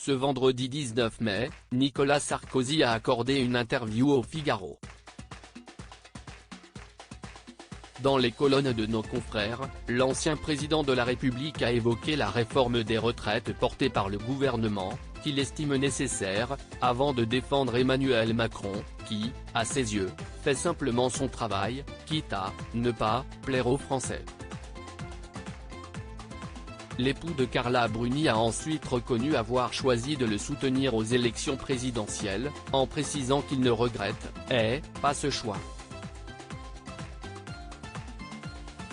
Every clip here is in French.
Ce vendredi 19 mai, Nicolas Sarkozy a accordé une interview au Figaro. Dans les colonnes de nos confrères, l'ancien président de la République a évoqué la réforme des retraites portée par le gouvernement, qu'il estime nécessaire, avant de défendre Emmanuel Macron, qui, à ses yeux, fait simplement son travail, quitte à ne pas plaire aux Français. L'époux de Carla Bruni a ensuite reconnu avoir choisi de le soutenir aux élections présidentielles, en précisant qu'il ne regrette pas ce choix.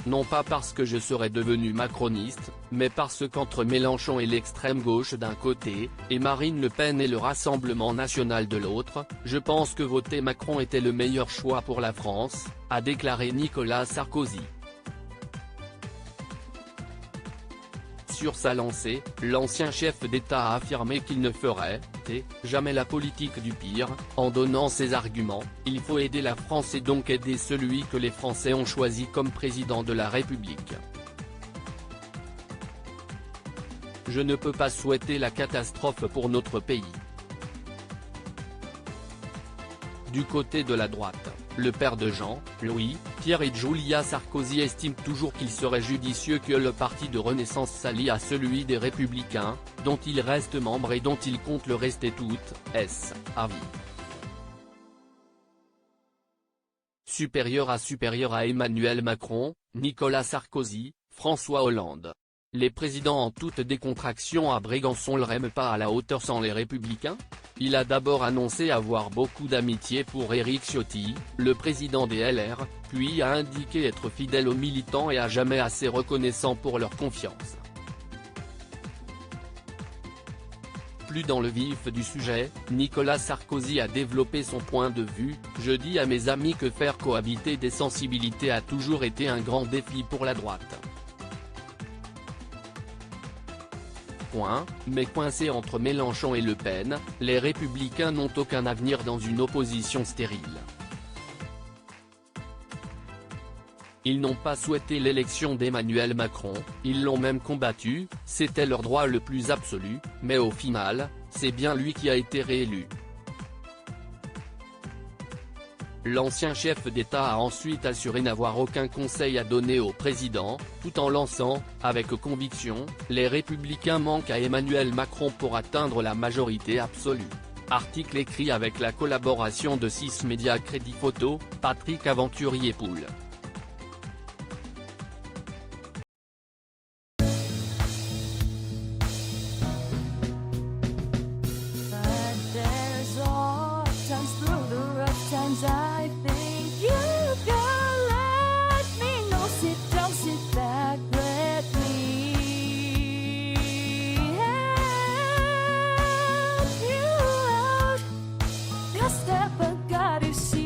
Non pas parce que je serais devenu macroniste, mais parce qu'entre Mélenchon et l'extrême gauche d'un côté, et Marine Le Pen et le Rassemblement national de l'autre, je pense que voter Macron était le meilleur choix pour la France, a déclaré Nicolas Sarkozy. Sur sa lancée, l'ancien chef d'État a affirmé qu'il ne ferait jamais la politique du pire, en donnant ses arguments: il faut aider la France et donc aider celui que les Français ont choisi comme président de la République. Je ne peux pas souhaiter la catastrophe pour notre pays. Du côté de la droite, le père de Jean, Louis, Pierre et Julia Sarkozy estime toujours qu'il serait judicieux que le parti de Renaissance s'allie à celui des Républicains, dont il reste membre et dont il compte le rester à vie. Supérieur à Emmanuel Macron, Nicolas Sarkozy, François Hollande. Les présidents en toute décontraction à Brégançon n'aiment pas à la hauteur sans les Républicains. Il a d'abord annoncé avoir beaucoup d'amitié pour Éric Ciotti, le président des LR, puis a indiqué être fidèle aux militants et à jamais assez reconnaissant pour leur confiance. Plus dans le vif du sujet, Nicolas Sarkozy a développé son point de vue: je dis à mes amis que faire cohabiter des sensibilités a toujours été un grand défi pour la droite. Mais coincés entre Mélenchon et Le Pen, les Républicains n'ont aucun avenir dans une opposition stérile. Ils n'ont pas souhaité l'élection d'Emmanuel Macron, ils l'ont même combattu, c'était leur droit le plus absolu, mais au final, c'est bien lui qui a été réélu. L'ancien chef d'État a ensuite assuré n'avoir aucun conseil à donner au président, tout en lançant, avec conviction, les Républicains manquent à Emmanuel Macron pour atteindre la majorité absolue. Article écrit avec la collaboration de 6 médias Crédit Photo, Patrick Aventurier-Poul. I think you can let me know. Sit down, sit back, let me help you out. Just step, I got to see.